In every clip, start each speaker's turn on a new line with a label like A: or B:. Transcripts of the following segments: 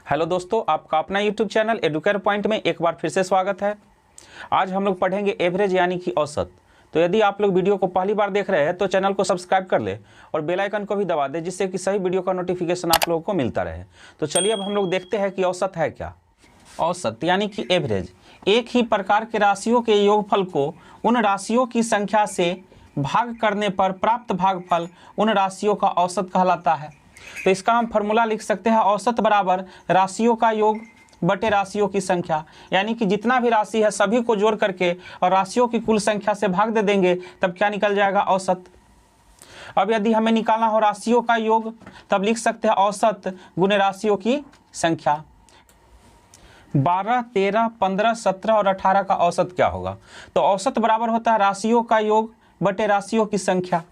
A: Hello दोस्तों, आपका अपना यूट्यूब चैनल एडुकेयर पॉइंट में एक बार फिर से स्वागत है। आज हम लोग पढ़ेंगे एवरेज यानी कि औसत। तो यदि आप लोग वीडियो को पहली बार देख रहे हैं तो चैनल को सब्सक्राइब कर ले और बेल आइकन को भी दबा दे, जिससे कि सही वीडियो का नोटिफिकेशन आप लोगों को मिलता रहे। तो चलिए अब हम लोग देखते हैं कि औसत है क्या। औसत यानी कि एवरेज एक ही प्रकार के राशियों के योगफल को उन राशियों की संख्या से भाग करने पर प्राप्त भागफल उन राशियों का औसत कहलाता है। तो इसका हम फॉर्मूला लिख सकते हैं, औसत बराबर राशियों का योग बटे राशियों की संख्या। यानी कि जितना भी राशि है सभी को जोड़ करके और राशियों की कुल संख्या से भाग दे देंगे, तब क्या निकल जाएगा? औसत। अब यदि हमें निकालना हो राशियों का योग, तब लिख सकते हैं औसत गुने राशियों की संख्या। 12, 13, 15, 17 और 18 का औसत क्या होगा? तो औसत बराबर होता है राशियों का योग बटे राशियों की संख्या।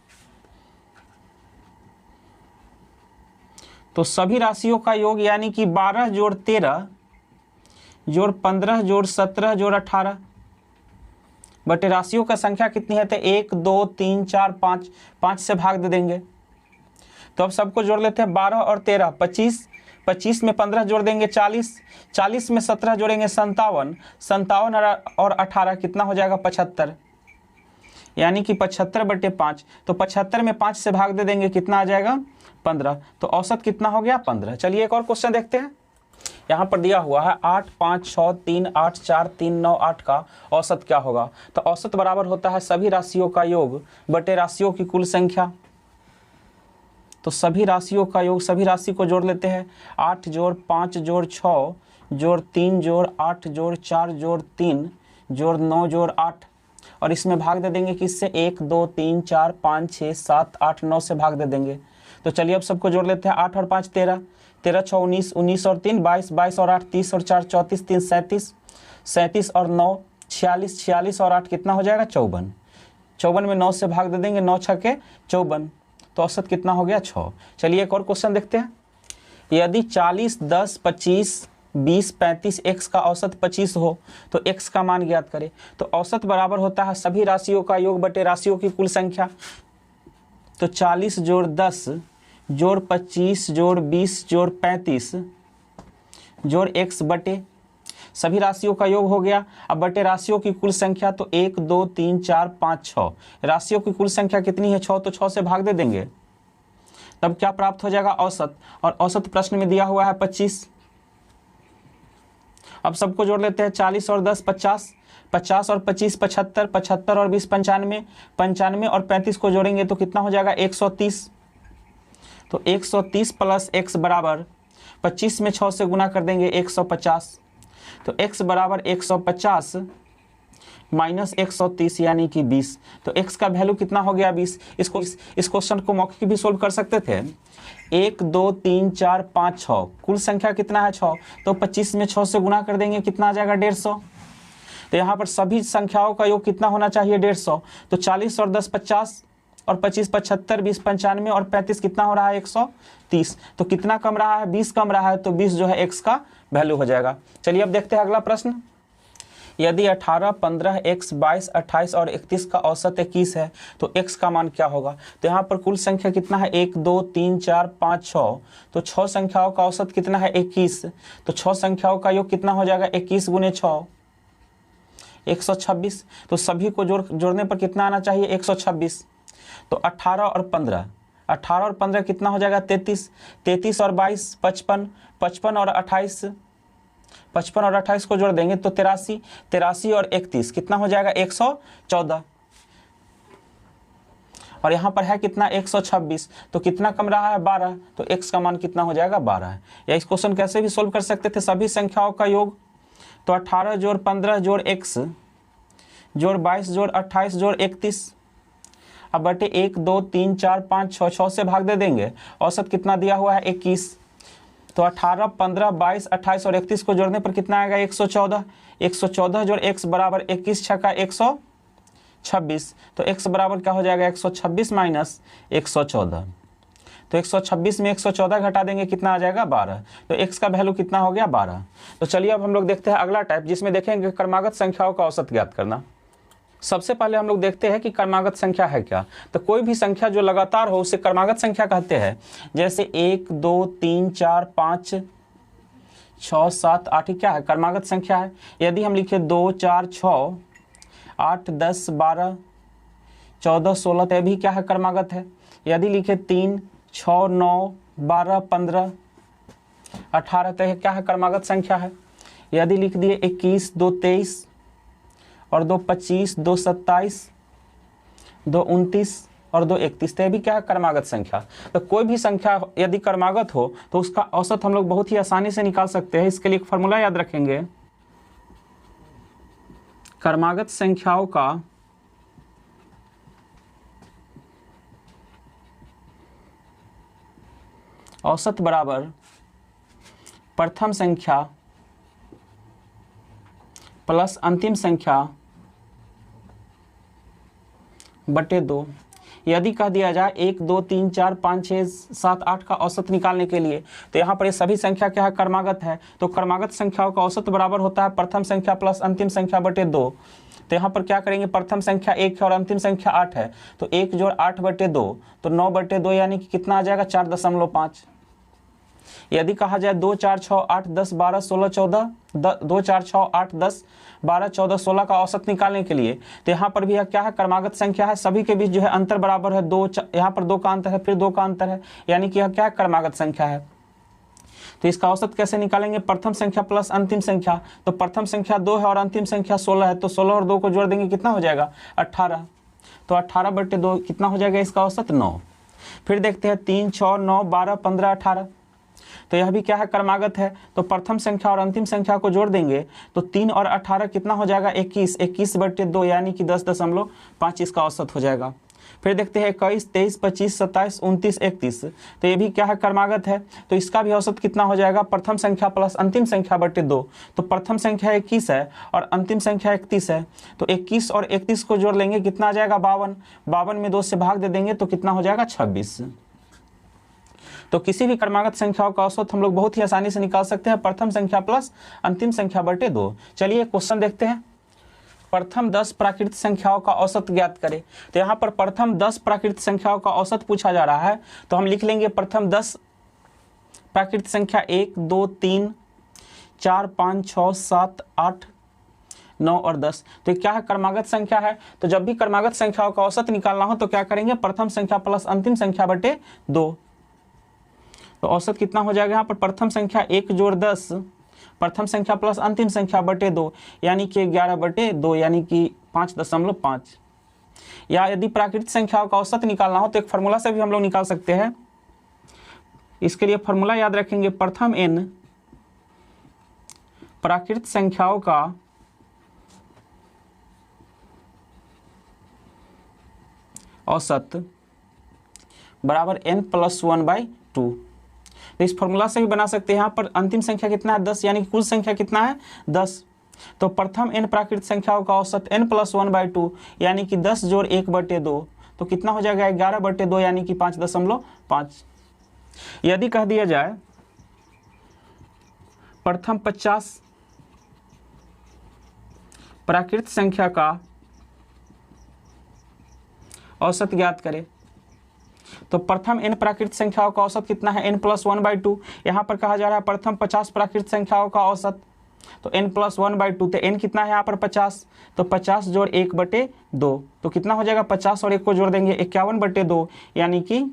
A: तो सभी राशियों का योग यानी कि 12 जोड़ 13 जोड़ 15 जोड़ 17 जोड़ 18 बटे राशियों का संख्या कितनी है? तो 1, 2, 3, 4, 5, 5 से भाग दे देंगे। तो अब सबको जोड़ लेते हैं। 12 और 13 25, 25 में 15 जोड़ देंगे 40, 40 में 17 जोड़ेंगे 57, 57 और 18 कितना हो जाएगा? 75। यानी कि 75 बटे 5। तो 75 में 5 से भाग दे देंगे, कितना आ जाएगा? 15। तो औसत कितना हो गया? 15। चलिए एक और क्वेश्चन देखते हैं। यहाँ पर दिया हुआ है 8, 5, 6, 3, 8, 4, 3, 9, 8 का औसत क्या होगा? तो औसत बराबर होता है सभी राशियों का योग बटे राशियों की कुल संख्या। तो सभी राशियों का योग, सभी राशि को जोड़ लेते हैं। 8 जोड़ 5 जोड़ 6 जोड़ 3 जोड़ 8 जोड़ 4 जोड़ 3 जोड़ 9 जोड़ 8 और इसमें भाग दे देंगे किससे? 1, 2, 3, 4, 5, 6, 7, 8, 9 से भाग दे देंगे। तो चलिए अब सबको जोड़ लेते हैं। 8 और 5 13, 13, 6, 19, 19 और 3 22, 22 और 8 30 और 4 34, 3 37, 37 और 9 46, 46 और 8 कितना हो जाएगा? 54। 54 में 9 से भाग दे देंगे, 9 छक्के 54। तो औसत कितना हो गया? 6। चलिए एक और क्वेश्चन देखते हैं। यदि 40, 10, 25, 20, 35 x का औसत 25 हो तो x का मान ज्ञात करें। तो औसत बराबर होता है सभी राशियों का योग बटे राशियों की कुल संख्या। तो 40 जोड़ 10 जोड़ 25 जोड़ 20 जोड़ 35 जोड़ x बटे सभी राशियों का योग हो गया। अब बटे राशियों की कुल संख्या, तो 1, 2, 3, 4, 5, 6। राशियों की कुल संख्या कितनी है? 6। तो 6 से भाग दे देंगे, तब क्या प्राप्त हो जाएगा? औसत। और औसत प्रश्न में दिया हुआ है 25। अब सबको जोड़ लेते हैं। 40 और 10 50, 50 और 25 75, 75 और 20 95, 95 और 35 को जोड़ेंगे तो कितना हो जाएगा? 130। तो 130 प्लस x बराबर 25 में 6 से गुना कर देंगे 150। तो x बराबर 150 माइनस 130 यानी कि 20। तो x का वैल्यू कितना हो गया? 20। इस क्वेश्चन को मौखिक भी सोल्व कर सकते थे। 1, 2, 3, 4, 5, 6 कुल संख्या कितना है? 6। तो 25 में 6 से गुना कर देंगे, कितना आ जाएगा? 150। तो यहाँ पर सभी संख्याओं का योग कितना होना चाहिए? 150। तो 40 और 10 50 और 25 75, 20 95 और 35 कितना हो रहा है? 130। तो कितना कम रहा है? 20 कम रहा है। तो 20 जो है x का वैल्यू हो जाएगा। चलिए अब देखते हैं अगला प्रश्न। यदि 18, 15, x, 22, 28 और 31 का औसत 21 है तो x का मान क्या होगा? तो यहाँ पर कुल संख्या कितना है? 1, 2, 3, 4, 5, 6। तो 6 संख्याओं का औसत कितना है? 21। तो 6 संख्याओं का योग कितना हो जाएगा? 21 गुने 6 126। तो सभी को जोड़ने पर कितना आना चाहिए? 126। तो 18 और 15, 18 और 15 कितना हो जाएगा? 33, 33 और 22 55, 55 और 28, 55 और 28 को जोड़ देंगे तो 83, 83 और 31 कितना हो जाएगा? 114। और यहाँ पर है कितना? 126। तो कितना कम रहा है? 12। तो x का मान कितना हो जाएगा? 12 है। या इस क्वेश्चन कैसे भी सोल्व कर सकते थे, सभी संख्याओं का योग। तो 18 जोड़ 15 जोड़ x जोड़ 22 जोड़ 28 जोड़ 31 अब बटे 1, 2, 3, 4, 5, 6, 6 से भाग दे देंगे। औसत कितना दिया हुआ है? 21। तो 18, 15, 22, 28 और 31 को जोड़ने पर कितना आएगा? 114। 114 जोड़ x बराबर 21 छक्का 126। तो x बराबर क्या हो जाएगा? 126 माइनस 114। तो 126 में 114 घटा देंगे, कितना आ जाएगा? 12। तो x का वैल्यू कितना हो गया? 12। तो चलिए अब हम लोग देखते हैं अगला टाइप, जिसमें देखेंगे क्रमागत संख्याओं का औसत ज्ञात करना। सबसे पहले हम लोग देखते हैं कि क्रमागत संख्या है क्या। तो कोई भी संख्या जो लगातार हो उसे क्रमागत संख्या कहते हैं। जैसे 1, 2, 3, 4, 5, 6 7 8 क्या है? क्रमागत संख्या है। यदि हम लिखे 2 4 6 8 10 12 14 16 तो यह भी क्या है? क्रमागत है। यदि लिखे 3 6 9 12 15 18 तो यह क्या है? क्रमागत संख्या है। यदि लिख दिए 21 2 23 और 2 25 2 27 2 29 और 2 31 तो यह भी क्या है? क्रमागत संख्या। तो कोई भी संख्या यदि क्रमागत हो तो उसका औसत हम लोग बहुत ही आसानी से निकाल सकते हैं। इसके लिए एक फॉर्मूला याद रखेंगे। क्रमागत संख्याओं का औसत बराबर प्रथम संख्या प्लस अंतिम संख्या बटे 2। यदि कह दिया जाए 1 2 3 4 5 6 7 8 का औसत निकालने के लिए तो यहाँ पर ये सभी संख्या क्या है? क्रमागत है। तो क्रमागत संख्याओं का औसत बराबर होता है प्रथम संख्या प्लस अंतिम संख्या बटे 2। तो यहाँ पर क्या करेंगे? प्रथम संख्या 1 है और अंतिम संख्या 8 है, तो 1 जोड़ 8 बटे 2 तो 9 बटे 2 यानी कि कितना आ जाएगा? 4.5। यदि कहा जाए 2 4 6 8 10 12 16 14 2 4 6 8 10 12 14 16 का औसत निकालने के लिए तो यहाँ पर भी क्या है? क्रमागत संख्या है। सभी के बीच जो है अंतर बराबर है 2। यहाँ पर 2 का अंतर है, फिर 2 का अंतर है, यानी कि यह क्या है? क्रमागत संख्या है। तो इसका औसत कैसे निकालेंगे? प्रथम संख्या प्लस अंतिम संख्या। तो प्रथम संख्या 2 है और अंतिम संख्या 16 है, तो 16 और 2 को जोड़ देंगे, कितना हो जाएगा? 18। तो 18 बटे 2 कितना हो जाएगा? इसका औसत 9। फिर देखते हैं 3 6 9 12 15 18। तो यह भी क्या है? क्रमागत है। तो प्रथम संख्या और अंतिम संख्या को जोड़ देंगे तो 3 और 18 कितना हो जाएगा? 21। 21 बटे 2 यानी कि 10.5 इसका औसत हो जाएगा। फिर देखते हैं 21 23 25 27 29 31। तो ये भी क्या है? क्रमागत है। तो इसका भी औसत कितना हो जाएगा? प्रथम संख्या प्लस अंतिम संख्या बटे 2। तो प्रथम संख्या 21 है और अंतिम संख्या 31 है, तो 21 और 31 को जोड़ लेंगे, कितना आ जाएगा? 52। 52 में 2 से भाग दे देंगे तो कितना हो जाएगा? 26। तो किसी भी क्रमागत संख्याओं का औसत हम लोग बहुत ही आसानी से निकाल सकते हैं प्रथम संख्या प्लस अंतिम संख्या बटे 2। चलिए क्वेश्चन देखते हैं। प्रथम 10 प्राकृत संख्याओं का औसत ज्ञात करें। तो यहाँ पर प्रथम 10 प्राकृत संख्याओं का औसत पूछा जा रहा है, तो हम लिख लेंगे प्रथम 10 प्राकृत संख्या 1 2 3 4 5 6 7 8 9 और 10। तो ये क्या है? क्रमागत संख्या है। तो जब भी क्रमागत संख्याओं का औसत निकालना हो तो क्या करेंगे? प्रथम संख्या प्लस अंतिम संख्या बटे 2। तो औसत कितना हो जाएगा? यहाँ पर प्रथम संख्या 1 जोड़ 10 प्रथम संख्या प्लस अंतिम संख्या बटे 2 यानी कि 11 बटे 2 यानी कि 5.5। या यदि प्राकृतिक संख्याओं का औसत निकालना हो तो एक फार्मूला से भी हम लोग निकाल सकते हैं। इसके लिए फार्मूला याद रखेंगे। प्रथम n प्राकृतिक संख्याओं का औसत बराबर n+1/2। तो इस फॉर्मूला से भी बना सकते हैं। यहाँ पर अंतिम संख्या कितना है? 10, यानी कि कुल संख्या कितना है? 10। तो प्रथम n प्राकृतिक संख्याओं का औसत n+1/2 यानी कि 10 जोड़ 1 बटे 2 तो कितना हो जाएगा? 11 बटे 2 यानी कि 5.5। यदि कह दिया जाए प्रथम 50 प्राकृतिक संख्या का औसत ज्ञात करें, तो प्रथम n प्राकृतिक संख्याओं का औसत कितना है? n+1/2। यहाँ पर कहा जा रहा है प्रथम 50 प्राकृतिक संख्याओं का औसत, तो n+1/2। तो n कितना है यहाँ पर? 50। तो 50 जोड़ 1 बटे 2 तो कितना हो जाएगा? 50 और 1 को जोड़ देंगे 51 बटे 2 यानी कि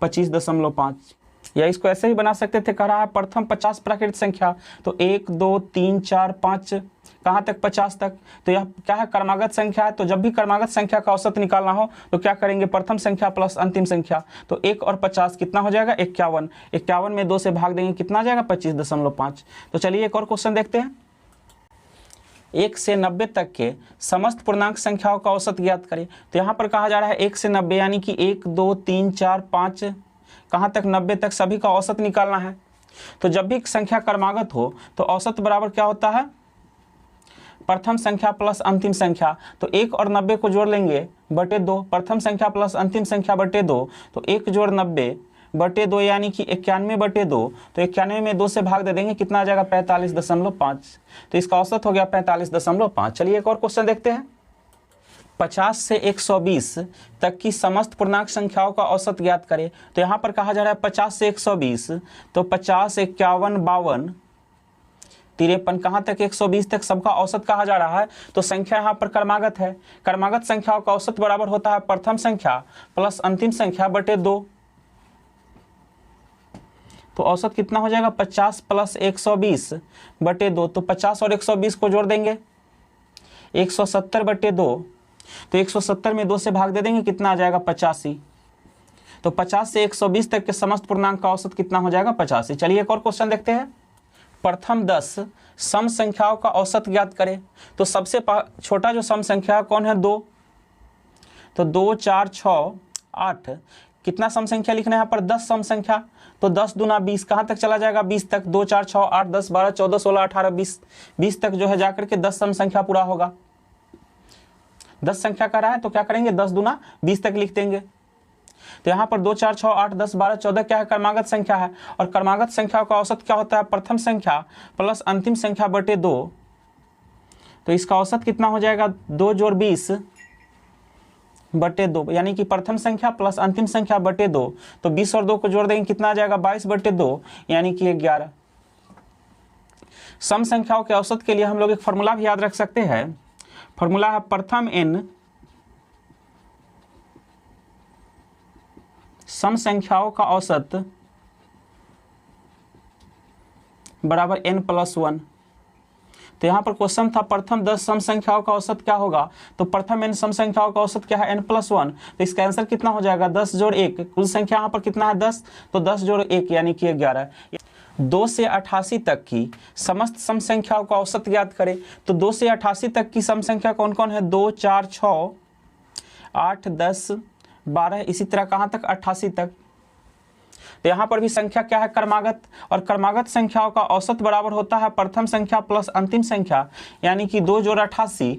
A: 25.5। या इसको ऐसे ही बना सकते थे। कह रहा है प्रथम 50 प्राकृतिक संख्या, तो 1 2 3 4 5 कहाँ तक? 50 तक। तो यह क्या है? क्रमागत संख्या है। तो जब भी क्रमागत संख्या का औसत निकालना हो तो क्या करेंगे? प्रथम संख्या प्लस अंतिम संख्या। तो 1 और 50 कितना हो जाएगा? 51। 51 में 2 से भाग देंगे, कितना आ जाएगा? 25.5। तो चलिए एक और क्वेश्चन देखते हैं। 1 से 90 तक के समस्त पूर्णांक संख्याओं का औसत ज्ञात करें। तो यहाँ पर कहा जा रहा है 1 से 90 यानी कि 1 2 3 4 5 कहाँ तक? 90 तक सभी का औसत निकालना है। तो जब भी संख्या क्रमागत हो तो औसत बराबर क्या होता है? प्रथम संख्या प्लस अंतिम संख्या। तो 1 और 90 को जोड़ लेंगे बटे 2। प्रथम संख्या प्लस अंतिम संख्या बटे 2 तो 1 जोड़ 90 बटे 2 यानी कि 91 बटे 2। तो 91 में 2 से भाग दे देंगे, कितना आ जाएगा? 45.5। तो इसका औसत हो गया 45.5। चलिए एक और क्वेश्चन देखते हैं। 50 से 120 तक की समस्त पूर्णांक संख्याओं का औसत ज्ञात करें। तो यहाँ पर कहा जा रहा है 50 से 120, तो 50 51 52 53 कहाँ तक 120 तक सबका औसत कहा जा रहा है। तो संख्या यहाँ पर क्रमागत है, क्रमागत संख्याओं का औसत बराबर होता है प्रथम संख्या प्लस अंतिम संख्या बटे 2। तो औसत कितना हो जाएगा 50 प्लस 120 बटे 2। तो 50 और 120 को जोड़ देंगे 170 बटे 2। तो 170 में 2 से भाग दे देंगे, कितना आ जाएगा 85। तो 50 से 120 तक के समस्त पूर्णांक का औसत कितना हो जाएगा 85। चलिए एक और क्वेश्चन देखते हैं। प्रथम 10 सम संख्याओं का औसत ज्ञात करें। तो सबसे छोटा जो सम संख्या कौन है 2। तो 2 4 6 8 कितना सम संख्या लिखना है यहाँ पर 10 सम संख्या। तो 10 दूना 20 कहाँ तक चला जाएगा 20 तक। 2 4 6 8 10 12 14 16 18 20 20 तक जो है जाकर के 10 सम संख्या पूरा होगा। 10 संख्या का रहा है तो क्या करेंगे 10 दूना 20 तक लिख देंगे। तो यहाँ पर 2 4 6 8 10 12 14 क्या है क्रमागत संख्या है, और क्रमागत संख्या का औसत क्या होता है प्रथम संख्या प्लस अंतिम संख्या बटे 2। तो इसका औसत कितना हो जाएगा 2 जोड़ 20 बटे 2, यानी कि प्रथम संख्या प्लस अंतिम संख्या बटे 2। तो 20 और 2 को जोड़ देंगे, कितना आ जाएगा 22 बटे 2, यानी कि 11। सम संख्याओं के औसत के लिए हम लोग एक फॉर्मूला भी याद रख सकते हैं। फॉर्मूला है प्रथम n सम संख्याओं का औसत बराबर n प्लस 1। तो यहाँ पर क्वेश्चन था प्रथम 10 सम संख्याओं का औसत क्या होगा। तो प्रथम n सम संख्याओं का औसत क्या है n प्लस 1। तो इसका आंसर कितना हो जाएगा 10 जोड़ 1। कुल संख्या यहाँ पर कितना है 10, तो 10 जोड़ 1 यानी कि 11। 2 से 88 तक की समस्त सम संख्याओं का औसत ज्ञात करें। तो 2 से 88 तक की सम संख्या कौन कौन है 2 4 6 8 10 12, इसी तरह कहाँ तक 88 तक। तो यहाँ पर भी संख्या क्या है क्रमागत, और क्रमागत संख्याओं का औसत बराबर होता है प्रथम संख्या प्लस अंतिम संख्या, यानी कि 2 जोड़ 88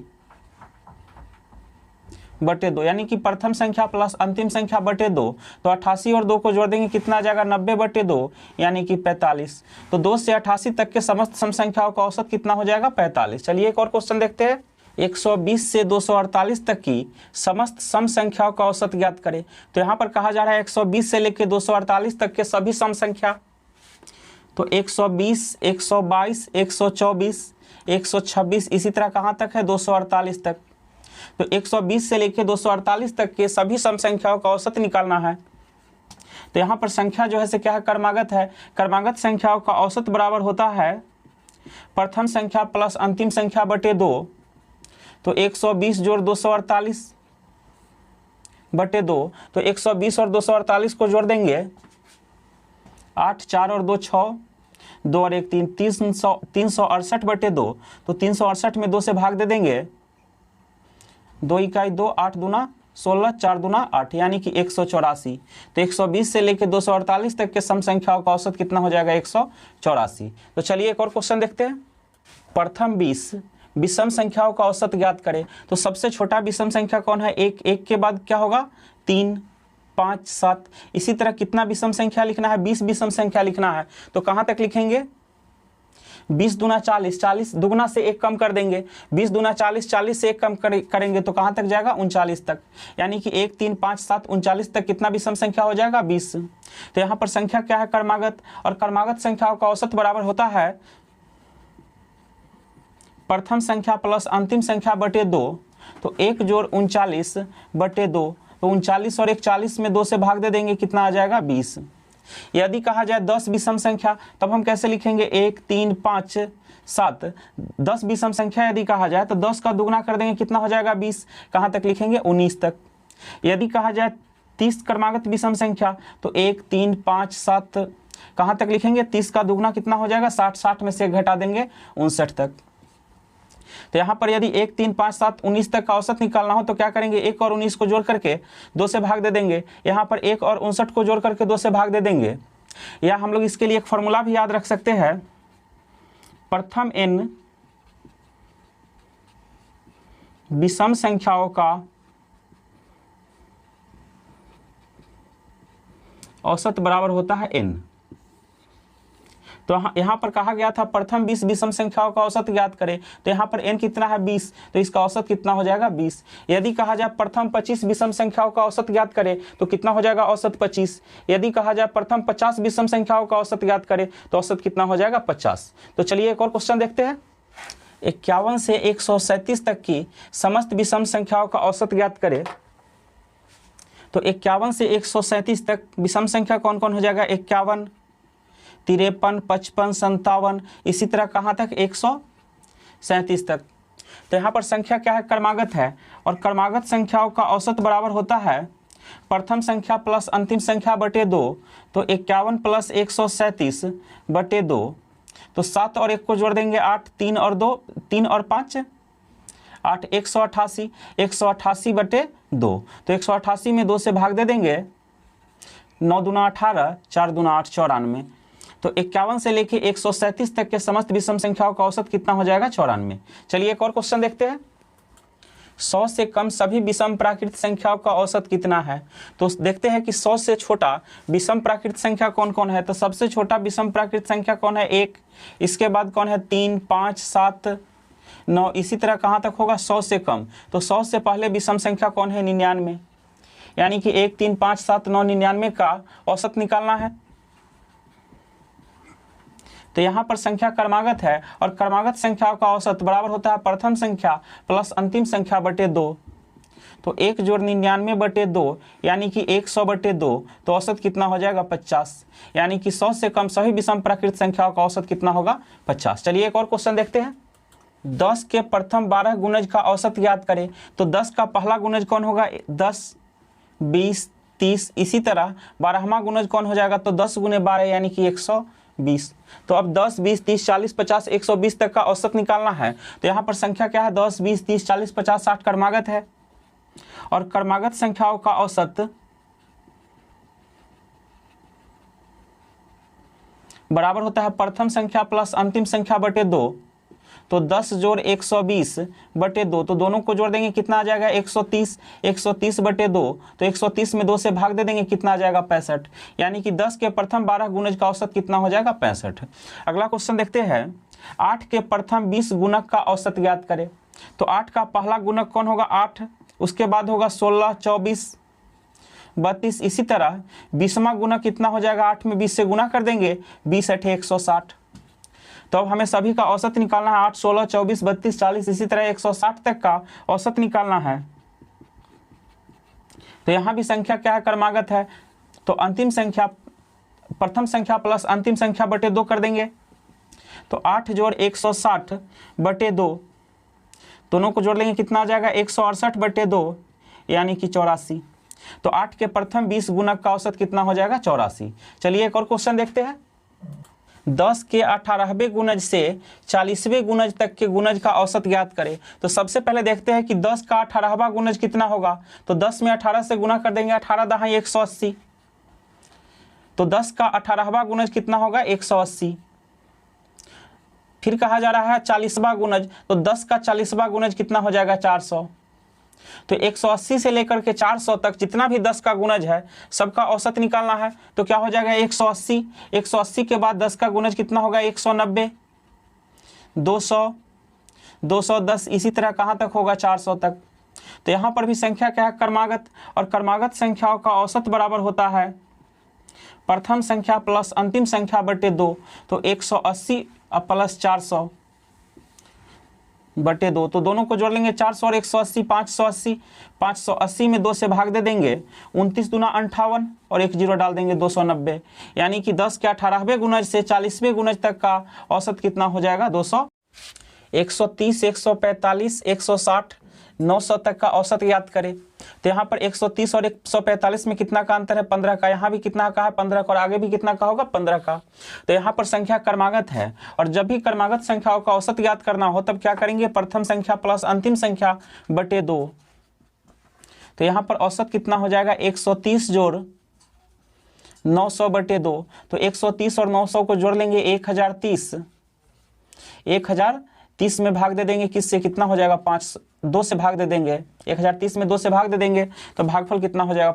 A: बटे 2, यानी कि प्रथम संख्या प्लस अंतिम संख्या बटे 2। तो 88 और 2 को जोड़ देंगे, कितना आ जाएगा 90 बटे 2, यानी कि 45। तो 2 से 88 तक के समस्त सम संख्याओं का औसत कितना हो जाएगा 45। चलिए एक और क्वेश्चन देखते हैं। 120 से 248 तक की समस्त सम संख्याओं का औसत ज्ञात करें। तो यहाँ पर कहा जा रहा है 120 से लेकर 248 तक के सभी सम संख्या। तो 120 122 124 126, इसी तरह कहाँ तक है 248 तक। तो 120 से लेकर 248 तक के सभी सम संख्याओं का औसत निकालना है। तो यहाँ पर संख्या जो है से क्या है क्रमागत है। क्रमागत संख्याओं का औसत बराबर होता है प्रथम संख्या प्लस अंतिम संख्या बटे 2। तो 120 जोड़ 248 बटे 2। तो 120 और 248 को जोड़ देंगे, 8 4 और 2 6, 2 और 1 3, 368 बटे 2। तो 368 में 2 से भाग दे देंगे, 2 इकाई 2, 8 दूना 16, 4 दूना 8, यानी कि 184। तो 120 से लेकर 248 तक के सम संख्याओं का औसत कितना हो जाएगा 184। तो चलिए एक और क्वेश्चन देखते हैं। प्रथम 20 विषम संख्याओं का औसत ज्ञात करें। तो सबसे छोटा विषम संख्या कौन है 1, 1 के बाद क्या होगा 3 5 7, इसी तरह कितना विषम संख्या लिखना है 20 विषम संख्या लिखना है। तो कहाँ तक लिखेंगे 20 दूना 40, 40 दुगुना से 1 कम कर देंगे, 20 दूना 40, 40 से 1 कम करेंगे तो कहाँ तक जाएगा 39 तक, यानी कि 1 3 5 7 39 तक कितना विषम संख्या हो जाएगा 20। तो यहाँ पर संख्या क्या है क्रमागत, और क्रमागत संख्याओं का औसत बराबर होता है प्रथम संख्या प्लस अंतिम संख्या बटे 2। तो 1 जोड़ 39 बटे 2। तो 39 और 41 में 2 से भाग दे देंगे, कितना आ जाएगा 20। यदि कहा जाए 10 विषम संख्या, तब हम कैसे लिखेंगे 1 3 5 7। 10 विषम संख्या यदि कहा जाए तो 10 का दुगना कर देंगे, कितना हो जाएगा 20। कहाँ तक लिखेंगे 19 तक। यदि कहा जाए 30 क्रमागत विषम संख्या, तो 1 3 5 7 कहाँ तक लिखेंगे 30 का दुगना कितना हो जाएगा 60, 60 में से घटा देंगे 59 तक। तो यहाँ पर यदि 1 3 5 7 19 तक का औसत निकालना हो तो क्या करेंगे 1 और 19 को जोड़ करके 2 से भाग दे देंगे, यहाँ पर 1 और 59 को जोड़ करके 2 से भाग दे देंगे। या हम लोग इसके लिए एक फॉर्मूला भी याद रख सकते हैं। प्रथम n विषम संख्याओं का औसत बराबर होता है n। तो यहाँ पर कहा गया था प्रथम 20 विषम संख्याओं का औसत ज्ञात करें, तो यहाँ पर n कितना है 20, तो इसका औसत कितना हो जाएगा 20। यदि कहा जाए प्रथम 25 विषम संख्याओं का औसत ज्ञात करें तो कितना हो जाएगा औसत 25। यदि कहा जाए प्रथम 50 विषम संख्याओं का औसत ज्ञात करें तो औसत कितना हो जाएगा 50। तो चलिए एक और क्वेश्चन देखते हैं। 51 से 137 तक की समस्त विषम संख्याओं का औसत ज्ञात करें। तो 51 से 137 तक विषम संख्या कौन कौन हो जाएगा, 51, 53, 55, 57, इसी तरह कहाँ तक 137 तक। तो यहाँ पर संख्या क्या है, क्रमागत है, और क्रमागत संख्याओं का औसत बराबर होता है प्रथम संख्या प्लस अंतिम संख्या बटे 2। तो 51 प्लस 137 बटे 2, तो 7 और 1 को जोड़ देंगे 8, 3 और 2, 3 और 5 8, 188, 188 बटे 2। तो 188 में 2 से भाग दे देंगे, 9 दूना 18, 4 दूना 8, 94। तो 51 से लेके 137 तक के समस्त विषम संख्याओं का औसत कितना हो जाएगा 94। चलिए एक और क्वेश्चन देखते हैं। 100 से कम सभी विषम प्राकृत संख्याओं का औसत कितना है। तो देखते हैं कि 100 से छोटा विषम प्राकृत संख्या कौन कौन है। तो सबसे छोटा विषम प्राकृत संख्या कौन है, 1, इसके बाद कौन है 3, 5, 7, 9, इसी तरह कहाँ तक होगा 100 से कम। तो 100 से पहले विषम संख्या कौन है 99, यानी कि 1, 3, 5, 7, 9, 99 का औसत निकालना है। तो यहाँ पर संख्या क्रमागत है, और क्रमागत संख्याओं का औसत बराबर होता है प्रथम संख्या प्लस अंतिम संख्या बटे 2। तो 1 जोड़ 99 बटे 2 यानी कि 100 बटे 2, तो औसत कितना हो जाएगा 50। यानी कि 100 से कम सभी विषम प्राकृत संख्याओं का औसत कितना होगा 50। चलिए एक और क्वेश्चन देखते हैं। 10 के प्रथम 12 गुणज का औसत ज्ञात करें। तो 10 का पहला गुणज कौन होगा, 10, 20, 30, इसी तरह 12वां गुणज कौन हो जाएगा, तो 10 गुने 12 यानी कि 120। तो अब 10, 20, 30, 40, 50, 120 तक का औसत निकालना है। तो यहाँ पर संख्या क्या है, 10, 20, 30, 40, 50, 60 क्रमागत है, और क्रमागत संख्याओं का औसत बराबर होता है प्रथम संख्या प्लस अंतिम संख्या बटे 2। तो 10 जोड़ 120 बटे 2, तो दोनों को जोड़ देंगे कितना आ जाएगा 130, 130 बटे 2, तो 130 में 2 से भाग दे देंगे कितना आ जाएगा 65। यानी कि 10 के प्रथम 12 गुणज का औसत कितना हो जाएगा 65। अगला क्वेश्चन देखते हैं। 8 के प्रथम 20 गुणक का औसत ज्ञात करें। तो 8 का पहला गुणक कौन होगा 8, उसके बाद होगा 16, 24, 32, इसी तरह 20वां गुणक कितना हो जाएगा, 8 में 20 से गुना कर देंगे, 20 8 160। तो अब हमें सभी का औसत निकालना है, 8, 16, 24, 32, 40, इसी तरह 160 तक का औसत निकालना है। तो यहाँ भी संख्या क्या है, क्रमागत है। तो अंतिम संख्या प्रथम संख्या प्लस अंतिम संख्या बटे 2 कर देंगे। तो 8 जोड़ 160 बटे 2, दोनों को जोड़ लेंगे कितना आ जाएगा 168 बटे 2 यानी कि 84। तो 8 के प्रथम 20 गुणक का औसत कितना हो जाएगा 84। चलिए एक और क्वेश्चन देखते हैं। 10 के 18वें गुणज से 40वें गुणज तक के गुणज का औसत ज्ञात करें। तो सबसे पहले देखते हैं कि 10 का 18वां गुणज कितना होगा। तो 10 में 18 से गुना कर देंगे, 18 दहाई 180। तो 10 का 18वां गुणज कितना होगा 180। फिर कहा जा रहा है 40वां गुणज, तो 10 का 40वां गुणज कितना हो जाएगा 400। तो 180 से लेकर के 400 तक जितना भी 10 का गुणज है सबका औसत निकालना है। तो क्या हो जाएगा 180, 180 के बाद 10 का गुणज कितना होगा 190, 200, 210, इसी तरह कहाँ तक होगा 400 तक। तो यहाँ पर भी संख्या क्या है, क्रमागत, और क्रमागत संख्याओं का औसत बराबर होता है प्रथम संख्या प्लस अंतिम संख्या बटे 2। तो 180 प्लस 400 बटे 2, तो दोनों को जोड़ लेंगे 400 और 180, 580, 580 में 2 से भाग दे देंगे, 29 दूना 58 और 1 जीरो डाल देंगे 290। यानी कि 10 के 18वें गुणज से 40वें गुणज तक का औसत कितना हो जाएगा 200। 130, 145, 160, 900 तक का औसत ज्ञात करें। तो यहाँ पर 130 और 145 में कितना का अंतर है 15 का, यहाँ भी कितना का है 15 का, और आगे भी कितना का होगा 15 का। तो यहाँ पर संख्या क्रमागत है, और जब भी क्रमागत संख्याओं का औसत ज्ञात करना हो तब क्या करेंगे, प्रथम संख्या प्लस अंतिम संख्या बटे 2। तो यहाँ पर औसत कितना हो जाएगा 130 जोड़ 900 बटे 2। तो 130 और 900 को जोड़ लेंगे 1030, 1030 में भाग दे देंगे किससे, कितना हो जाएगा 5, 2 से भाग दे देंगे, 1030 में 2 से भाग दे देंगे, तो भागफल कितना हो जाएगा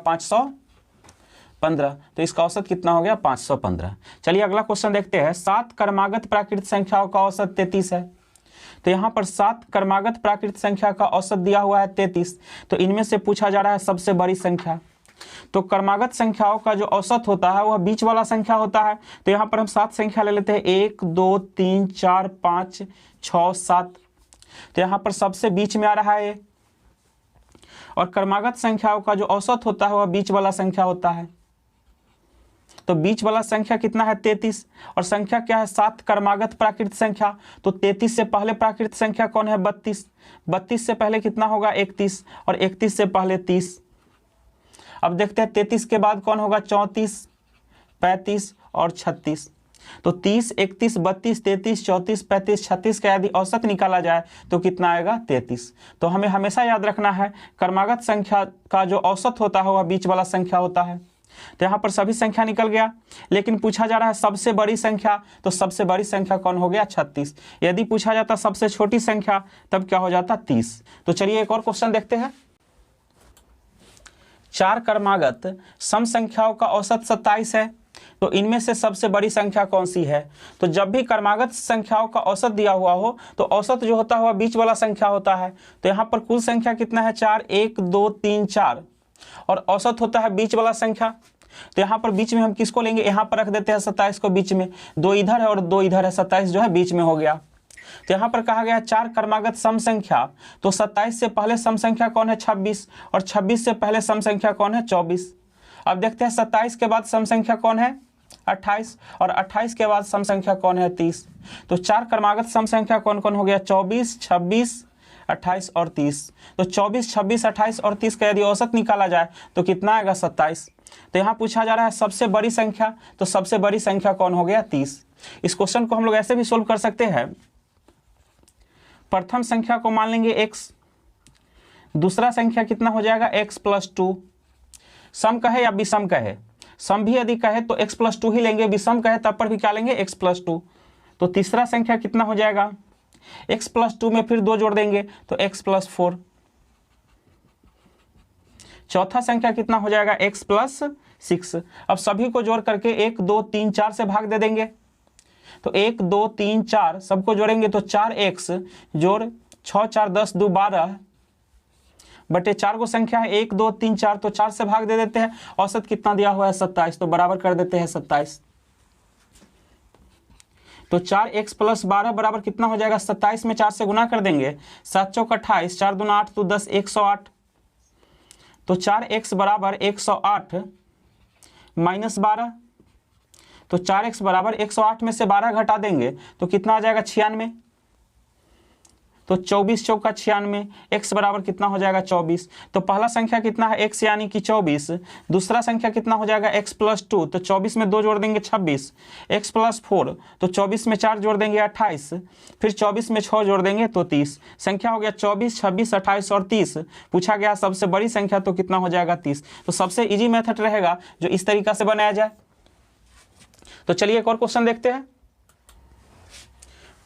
A: 15, तो इसका औसत कितना हो गया 515। चलिए अगला क्वेश्चन देखते हैं। 7 क्रमागत प्राकृत संख्याओं का औसत 33 है। तो यहाँ पर 7 क्रमागत प्राकृत संख्या का औसत दिया हुआ है 33। तो इनमें से पूछा जा रहा है सबसे बड़ी संख्या। तो क्रमागत संख्याओं का जो औसत होता है वह बीच वाला संख्या होता है। तो यहाँ पर हम 7 संख्या ले लेते हैं, 1 2 3 4 5 6 7। तो यहाँ पर सबसे बीच में आ रहा है, और क्रमागत संख्याओं का जो औसत होता है वह बीच वाला संख्या होता है। तो बीच वाला संख्या कितना है 33, और संख्या क्या है 7 क्रमागत प्राकृत संख्या। तो 33 से पहले प्राकृत संख्या कौन है 32, 32 से पहले कितना होगा 31, और 31 से पहले 30। अब देखते हैं 33 के बाद कौन होगा 34, 35 और 36। तो 30 31 32 33 34 35 36 का यदि औसत निकाला जाए तो कितना आएगा 33। तो हमें हमेशा याद रखना है क्रमागत संख्या का जो औसत होता है वह बीच वाला संख्या होता है। तो यहाँ पर सभी संख्या निकल गया, लेकिन पूछा जा रहा है सबसे बड़ी संख्या। तो सबसे बड़ी संख्या कौन हो गया 36। यदि पूछा जाता सबसे छोटी संख्या तब क्या हो जाता 30। तो चलिए एक और क्वेश्चन देखते हैं। 4 क्रमागत सम संख्याओं का औसत 27 है। तो इनमें से सबसे बड़ी संख्या कौन सी है। तो जब भी क्रमागत संख्याओं का औसत दिया हुआ हो तो औसत जो होता है वह बीच वाला संख्या होता है। तो यहाँ पर कुल संख्या कितना है 4, 1 2 3 4, और औसत होता है बीच वाला संख्या। तो यहाँ पर बीच में हम किसको लेंगे, यहाँ पर रख देते हैं 27 को बीच में, 2 इधर है और 2 इधर है, 27 जो है बीच में हो गया। तो यहाँ पर कहा गया 4 क्रमागत सम संख्या। तो 27 से पहले सम संख्या कौन है 26, और 26 से पहले सम संख्या कौन है 24। अब देखते हैं 27 के बाद सम संख्या कौन है 28, और 28 के बाद सम संख्या कौन है 30। तो 4 क्रमागत सम संख्या कौन कौन हो गया 24, 26, 28 और 30। तो 24, 26, 28 और 30 का यदि औसत निकाला जाए तो कितना आएगा 27। तो यहाँ पूछा जा रहा है सबसे बड़ी संख्या। तो सबसे बड़ी संख्या कौन हो गया 30। इस क्वेश्चन को हम लोग ऐसे भी सोल्व कर सकते हैं। प्रथम संख्या को मान लेंगे x, दूसरा संख्या कितना हो जाएगा x + 2। सम कहे या विषम कहे, सम भी यदि कहे तो x + 2 ही लेंगे, विषम कहे तब पर भी क्या लेंगे x + 2। तो तीसरा संख्या कितना हो जाएगा x + 2 में फिर 2 जोड़ देंगे तो x + 4। चौथा संख्या कितना हो जाएगा x + 6। अब सभी को जोड़ करके 1 2 3 4 से भाग दे देंगे। तो 1 2 3 4 सबको जोड़ेंगे तो 4x जोड़ 6 4 10 2 12 बटे 4 को संख्या है 1 2 3 4, तो 4 से भाग दे देते हैं। औसत कितना दिया हुआ है 27, तो बराबर कर देते हैं 27। तो 4x + 12 बराबर कितना हो जाएगा 27 में 4 से गुना कर देंगे, 7 चौक 28, 4 दूना 8 तो 10, 108। तो 4x बराबर 108 माइनस 12। तो 4x बराबर 108 में से 12 घटा देंगे तो कितना आ जाएगा 96। तो 24 चौका 96, x बराबर कितना हो जाएगा 24। तो पहला संख्या कितना है x यानी कि 24, दूसरा संख्या कितना हो जाएगा x + 2। तो 24 में 2 जोड़ देंगे 26, x + 4। तो 24 में 4 जोड़ देंगे 28, फिर 24 में 6 जोड़ देंगे तो 30। संख्या हो गया 24, 26, 28 और 30। पूछा गया सबसे बड़ी संख्या, तो कितना हो जाएगा 30। तो सबसे ईजी मेथड रहेगा जो इस तरीका से बनाया जाए। तो चलिए एक और क्वेश्चन देखते हैं।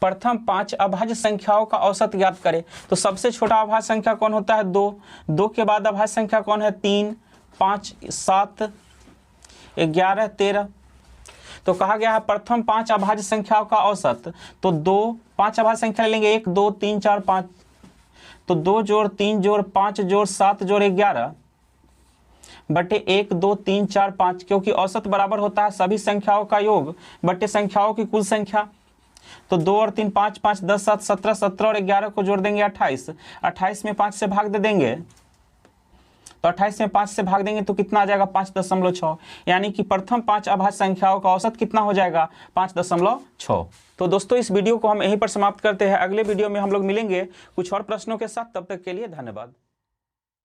A: प्रथम 5 अभाज्य संख्याओं का औसत ज्ञात करें। तो सबसे छोटा अभाज्य संख्या कौन होता है 2, 2 के बाद अभाज्य संख्या कौन है 3, 5, 7, 11, 13। तो कहा गया है प्रथम 5 अभाज्य संख्याओं का औसत। तो 5 अभाज्य संख्या ले लेंगे 1 2 3 4 5। तो 2 जोड़ 3 जोड़ 5 जोड़ 7 जोड़ 11 बटे 1 2 3 4 5, क्योंकि औसत बराबर होता है सभी संख्याओं का योग बटे संख्याओं की कुल संख्या। तो 2 और 3 5 5 10 7 17 17 और 11 को जोड़ देंगे 28, 28 में 5 से भाग दे देंगे। तो 28 में 5 से भाग देंगे तो कितना आ जाएगा 5.6, यानी कि प्रथम 5 अभाज्य संख्याओं का औसत कितना हो जाएगा 5.6। तो दोस्तों इस वीडियो को हम यहीं पर समाप्त करते हैं। अगले वीडियो में हम लोग मिलेंगे कुछ और प्रश्नों के साथ। तब तक के लिए धन्यवाद।